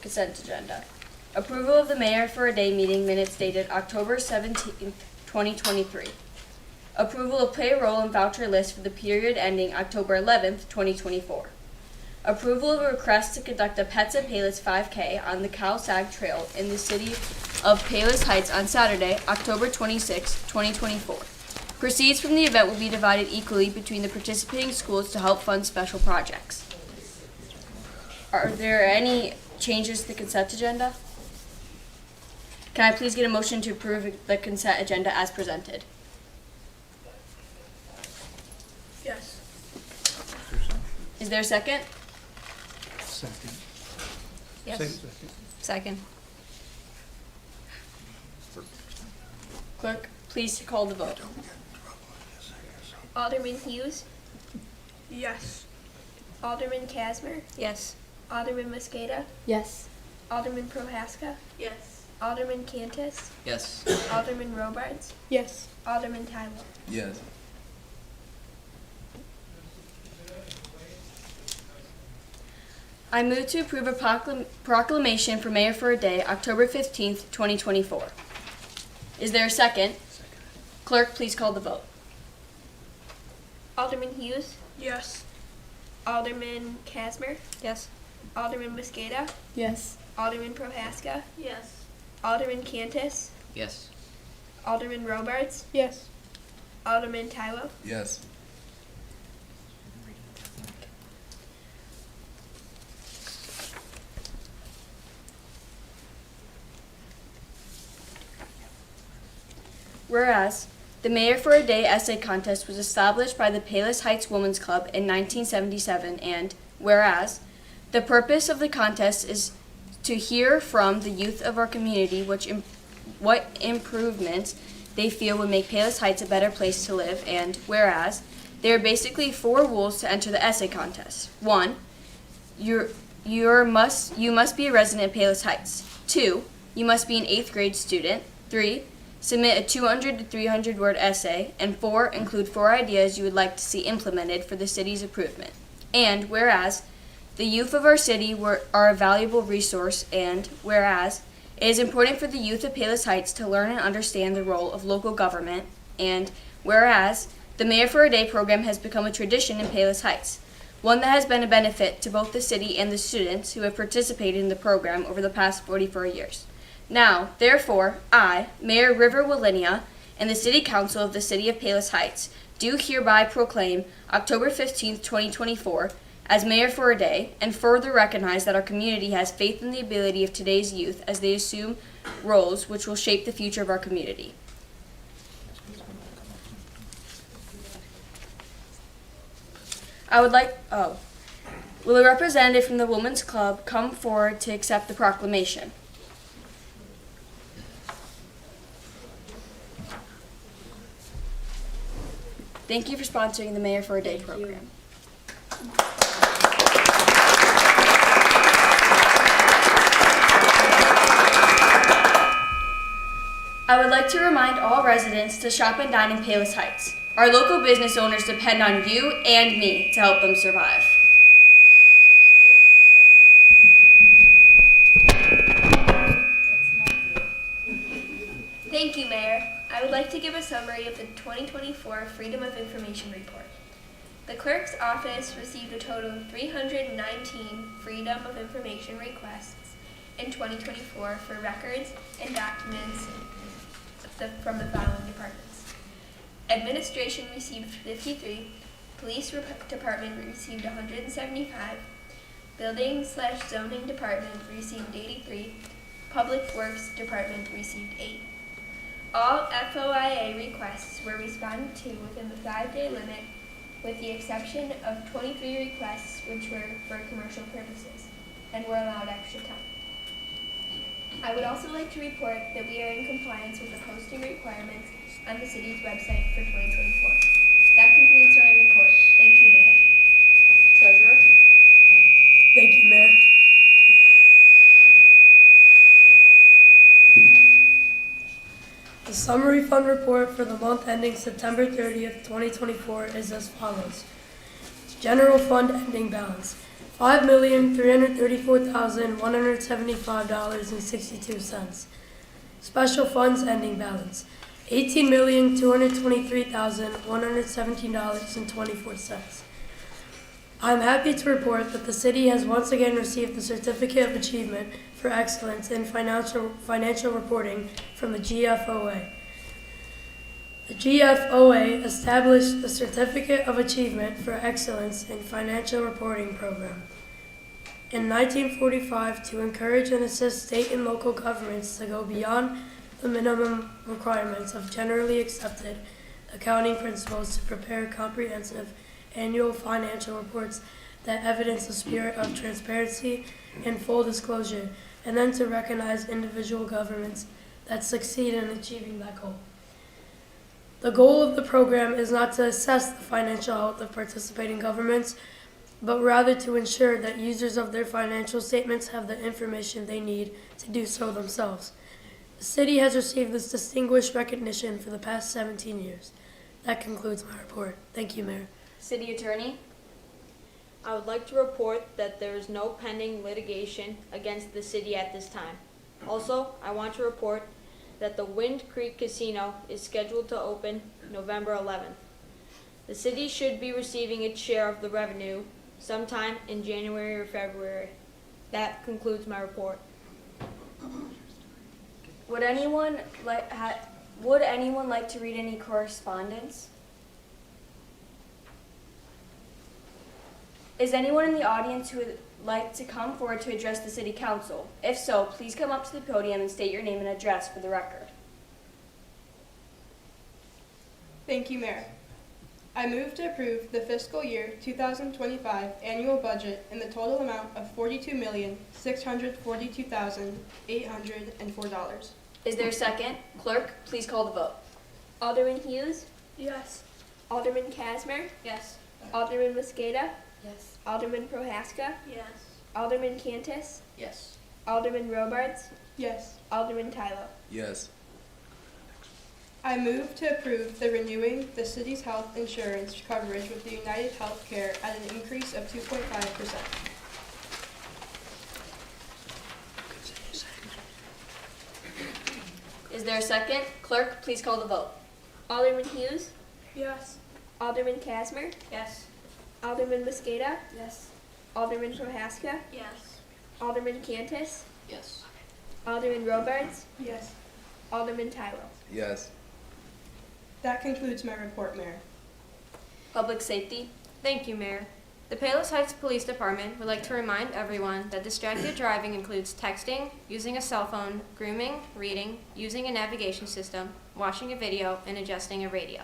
Consent agenda. Approval of the mayor for a day meeting minutes dated October 17th, 2023. Approval of payroll and voucher list for the period ending October 11th, 2024. Approval of a request to conduct a Pets at Palos 5K on the Cal-Sag Trail in the city of Palos Heights on Saturday, October 26, 2024. Proceeds from the event will be divided equally between the participating schools to help fund special projects. Are there any changes to the consent agenda? Can I please get a motion to approve the consent agenda as presented? Yes. Is there a second? Second. Yes. Second. Second. Clerk, please call the vote. Alderman Hughes, Yes. Alderman Casmer, Yes. Alderman Mosqueda, Yes. Alderman Prohaska, Yes. Alderman Cantus, Yes. Alderman Robards, Yes. Alderman Tyler. Yes. I move to approve a proclamation for mayor for a day, October 15th, 2024. Is there a second? Clerk, please call the vote. Alderman Hughes, Yes. Alderman Casmer, Yes. Alderman Mosqueda, Yes. Alderman Prohaska, Yes. Alderman Cantus, Yes. Alderman Robards, Yes. Alderman Tyler. Yes. Whereas, the Mayor for a Day essay contest was established by the Palos Heights Women's Club in 1977, and whereas, the purpose of the contest is to hear from the youth of our community what improvements they feel would make Palos Heights a better place to live, and whereas, there are basically 4 rules to enter the essay contest. 1. You must be a resident of Palos Heights. 2. You must be an 8th grade student. 3. Submit a 200 to 300 word essay. And 4. Include 4 ideas you would like to see implemented for the city's improvement. And whereas, the youth of our city are a valuable resource, and whereas, it is important for the youth of Palos Heights to learn and understand the role of local government, and whereas, the Mayor for a Day program has become a tradition in Palos Heights, one that has been a benefit to both the city and the students who have participated in the program over the past 44 years. Now, therefore, I, Mayor River Wallinia, and the City Council of the City of Palos Heights, do hereby proclaim October 15th, 2024, as Mayor for a Day, and further recognize that our community has faith in the ability of today's youth as they assume roles which will shape the future of our community. Will a representative from the Women's Club come forward to accept the proclamation? Thank you for sponsoring the Mayor for a Day program. I would like to remind all residents to shop and dine in Palos Heights. Our local business owners depend on you and me to help them survive. Thank you, Mayor. I would like to give a summary of the 2024 Freedom of Information Report. The Clerk's Office received a total of 319 Freedom of Information requests in 2024 for records and documents from the following departments. Administration received 53, Police Department received 175, Building/Zoning Department received 83, Public Works Department received 8. All FOIA requests were responded to within the 5-day limit, with the exception of 23 requests which were for commercial purposes and were allowed extra time. I would also like to report that we are in compliance with the posting requirements on the city's website for 2024. That concludes my report. Thank you, Mayor. Treasurer? Thank you, Mayor. The summary fund report for the month ending September 30th, 2024 is as follows. General fund ending balance, $5,334,175.62. Special funds ending balance, $18,223,117.24. I'm happy to report that the city has once again received the Certificate of Achievement for Excellence in Financial Reporting from the GFOA. The GFOA established the Certificate of Achievement for Excellence in Financial Reporting program in 1945 to encourage and assist state and local governments to go beyond the minimum requirements of generally accepted accounting principles to prepare comprehensive annual financial reports that evidence the spirit of transparency and full disclosure, and then to recognize individual governments that succeed in achieving that goal. The goal of the program is not to assess the financial health of participating governments, but rather to ensure that users of their financial statements have the information they need to do so themselves. The city has received this distinguished recognition for the past 17 years. That concludes my report. Thank you, Mayor. City Attorney? I would like to report that there is no pending litigation against the city at this time. Also, I want to report that the Wind Creek Casino is scheduled to open November 11th. The city should be receiving its share of the revenue sometime in January or February. That concludes my report. Would anyone like to read any correspondence? Is anyone in the audience who would like to come forward to address the City Council? If so, please come up to the podium and state your name and address for the record. Thank you, Mayor. I move to approve the fiscal year 2025 annual budget in the total amount of $42,642,804. Is there a second? Clerk, please call the vote. Alderman Hughes, Yes. Alderman Kazmer, Yes. Alderman Mosqueda, Yes. Alderman Prohaska, Yes. Alderman Cantus, Yes. Alderman Robards, Yes. Alderman Tylo. Yes. I move to approve the renewing the city's health insurance coverage with the United Healthcare at an increase of 2.5%. Is there a second? Clerk, please call the vote. Alderman Hughes, Yes. Alderman Kazmer, Yes. Alderman Mosqueda, Yes. Alderman Prohaska, Yes. Alderman Cantus, Yes. Alderman Robards, Yes. Alderman Tylo. Yes. That concludes my report, Mayor. Public Safety? Thank you, Mayor. The Palos Heights Police Department would like to remind everyone that distracted driving includes texting, using a cell phone, grooming, reading, using a navigation system, watching a video, and adjusting a radio.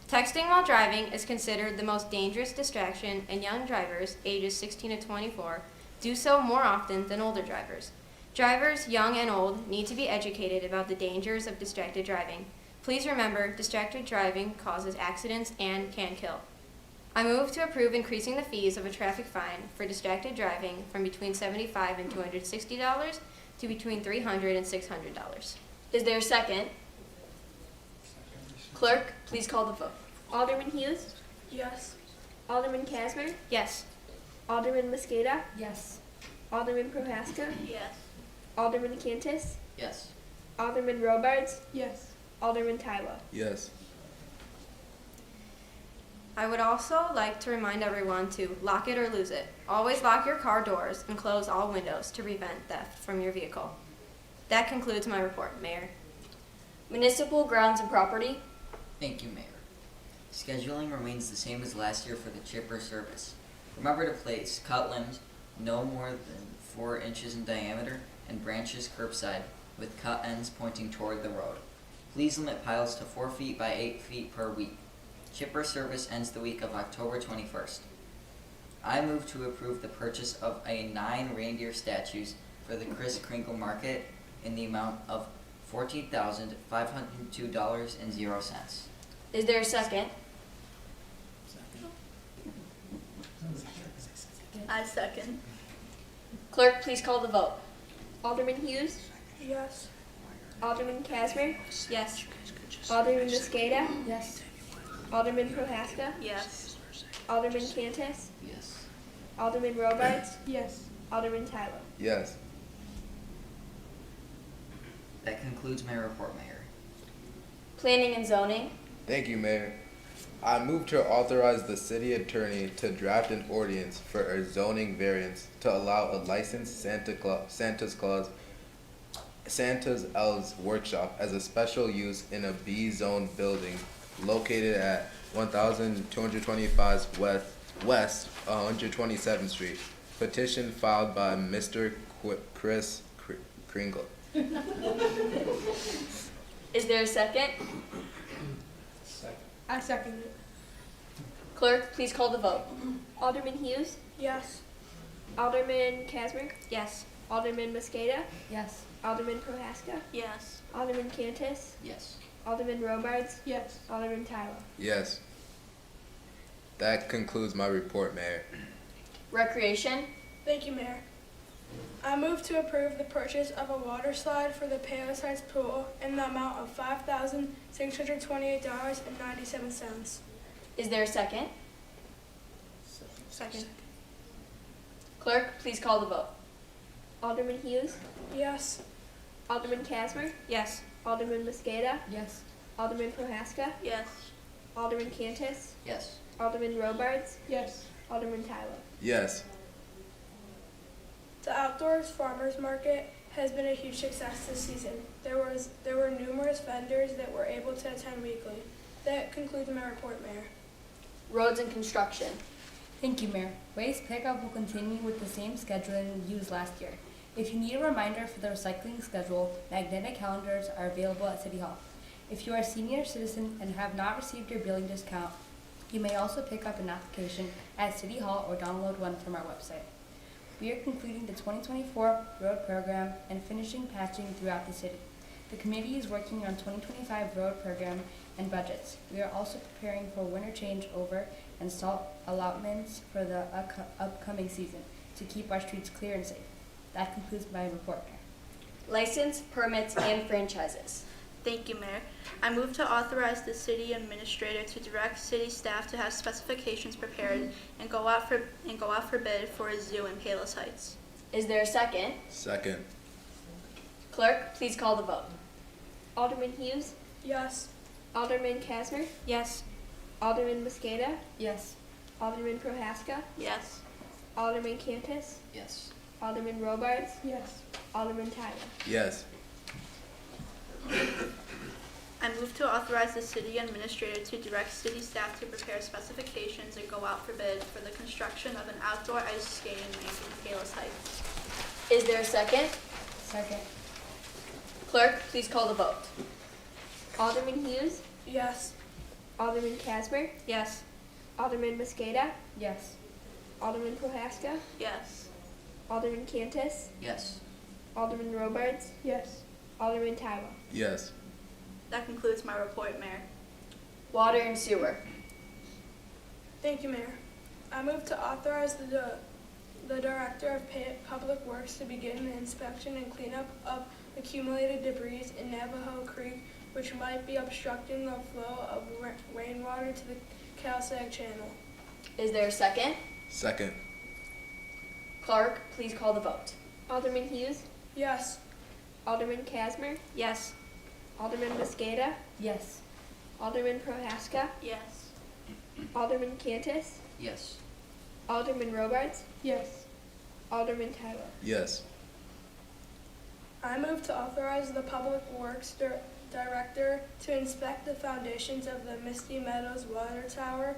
Texting while driving is considered the most dangerous distraction, and young drivers, ages 16 to 24, do so more often than older drivers. Drivers, young and old, need to be educated about the dangers of distracted driving. Please remember, distracted driving causes accidents and can kill. I move to approve increasing the fees of a traffic fine for distracted driving from between $75 and $260 to between $300 and $600. Is there a second? Clerk, please call the vote. Alderman Hughes, Yes. Alderman Kazmer, Yes. Alderman Mosqueda, Yes. Alderman Prohaska, Yes. Alderman Cantus, Yes. Alderman Robards, Yes. Alderman Tylo. Yes. I would also like to remind everyone to lock it or lose it. Always lock your car doors and close all windows to prevent theft from your vehicle. That concludes my report, Mayor. Municipal Grounds and Property? Thank you, Mayor. Scheduling remains the same as last year for the chipper service. Remember to place cut limbs no more than 4 inches in diameter and branches curbside with cut ends pointing toward the road. Please limit piles to 4 feet by 8 feet per week. Chipper service ends the week of October 21st. I move to approve the purchase of 9 reindeer statues for the Kris Kringle Market in the amount of $14,502.00. Is there a second? I second. Clerk, please call the vote. Alderman Hughes, Yes. Alderman Kazmer, Yes. Alderman Mosqueda, Yes. Alderman Prohaska, Yes. Alderman Cantus, Yes. Alderman Robards, Yes. Alderman Tyler. Yes. That concludes my report, Mayor. Planning and zoning. Thank you, Mayor. I move to authorize the city attorney to draft an ordinance for a zoning variance to allow a licensed Santa's Elves workshop as a special use in a B-zone building located at 1225 West 127th Street. Petition filed by Mr. Chris Kringle. Is there a second? Second. I second it. Clerk, please call the vote. Alderman Hughes, Yes. Alderman Casmer, Yes. Alderman Mosqueda, Yes. Alderman Prohaska, Yes. Alderman Cantus, Yes. Alderman Robards, Yes. Alderman Tyler. Yes. That concludes my report, Mayor. Recreation. Thank you, Mayor. I move to approve the purchase of a water slide for the Palos Heights pool in the amount of $5,628.97. Is there a second? Second. Clerk, please call the vote. Alderman Hughes, Yes. Alderman Casmer, Yes. Alderman Mosqueda, Yes. Alderman Prohaska, Yes. Alderman Cantus, Yes. Alderman Robards, Yes. Alderman Tyler. Yes. The outdoors farmers market has been a huge success this season. There were numerous vendors that were able to attend weekly. That concludes my report, Mayor. Roads and construction. Thank you, Mayor. Waste pickup will continue with the same scheduling used last year. If you need a reminder for the recycling schedule, magnetic calendars are available at City Hall. If you are a senior citizen and have not received your billing discount, you may also pick up an application at City Hall or download one from our website. We are concluding the 2024 road program and finishing patching throughout the city. The committee is working on 2025 road program and budgets. We are also preparing for winter changeover and salt allotments for the upcoming season to keep our streets clear and safe. That concludes my report, Mayor. License, permits, and franchises. Thank you, Mayor. I move to authorize the city administrator to direct city staff to have specifications prepared and go out for bid for a zoo in Palos Heights. Is there a second? Second. Clerk, please call the vote. Alderman Hughes, Yes. Alderman Casmer, Yes. Alderman Mosqueda, Yes. Alderman Prohaska, Yes. Alderman Cantus, Yes. Alderman Robards, Yes. Alderman Tyler. Yes. I move to authorize the city administrator to direct city staff to prepare specifications and go out for bid for the construction of an outdoor ice skating rink in Palos Heights. Is there a second? Second. Clerk, please call the vote. Alderman Hughes, Yes. Alderman Casmer, Yes. Alderman Mosqueda, Yes. Alderman Prohaska, Yes. Alderman Cantus, Yes. Alderman Robards, Yes. Alderman Tyler. Yes. That concludes my report, Mayor. Water and sewer. Thank you, Mayor. I move to authorize the Director of Public Works to begin the inspection and cleanup of accumulated debris in Navajo Creek, which might be obstructing the flow of rainwater to the Calsag Channel. Is there a second? Second. Clerk, please call the vote. Alderman Hughes, Yes. Alderman Casmer, Yes. Alderman Mosqueda, Yes. Alderman Prohaska, Yes. Alderman Cantus, Yes. Alderman Robards, Yes. Alderman Tyler. Yes. I move to authorize the Public Works Director to inspect the foundations of the Misty Meadows Water Tower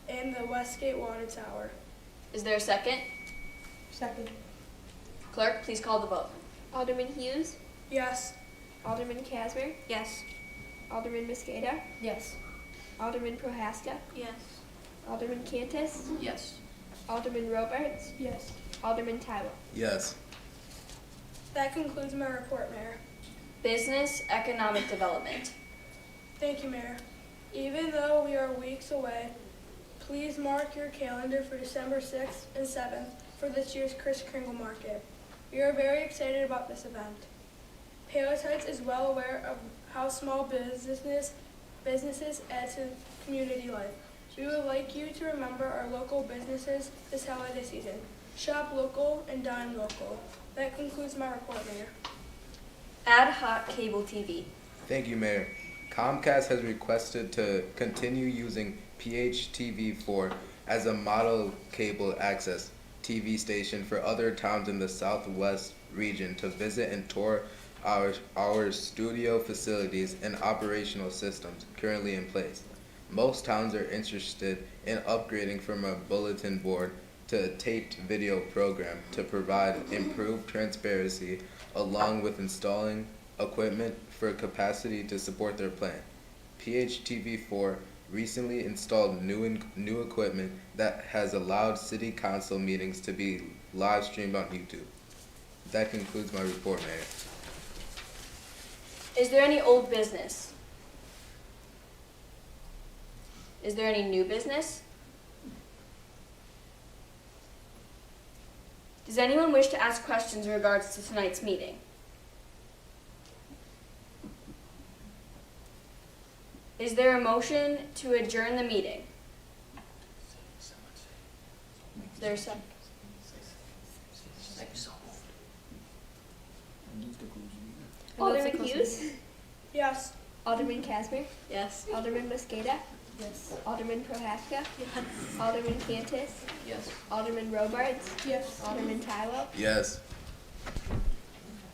and the Westgate Water Tower. Is there a second? Second. Clerk, please call the vote. Alderman Hughes, Yes. Alderman Casmer, Yes. Alderman Mosqueda, Yes. Alderman Prohaska, Yes. Alderman Cantus, Yes. Alderman Robards, Yes. Alderman Tyler. Yes. That concludes my report, Mayor. Business, economic development. Thank you, Mayor. Even though we are weeks away, please mark your calendar for December 6th and 7th for this year's Kris Kringle Market. We are very excited about this event. Palos Heights is well aware of how small businesses add to community life. We would like you to remember our local businesses this holiday season. Shop local and dine local. That concludes my report, Mayor. Ad hoc cable TV. Thank you, Mayor. Comcast has requested to continue using PHTV4 as a model cable access TV station for other towns in the Southwest region to visit and tour our studio facilities and operational systems currently in place. Most towns are interested in upgrading from a bulletin board to a taped video program to provide improved transparency along with installing equipment for capacity to support their plan. PHTV4 recently installed new equipment that has allowed city council meetings to be live streamed on YouTube. That concludes my report, Mayor. Is there any old business? Is there any new business? Does anyone wish to ask questions in regards to tonight's meeting? Is there a motion to adjourn the meeting? Is there a second? Alderman Hughes, Yes. Alderman Casper, Yes. Alderman Mosqueda, Yes. Alderman Prohaska, Alderman Cantus, Yes. Alderman Robards, Yes. Alderman Tylo, Yes.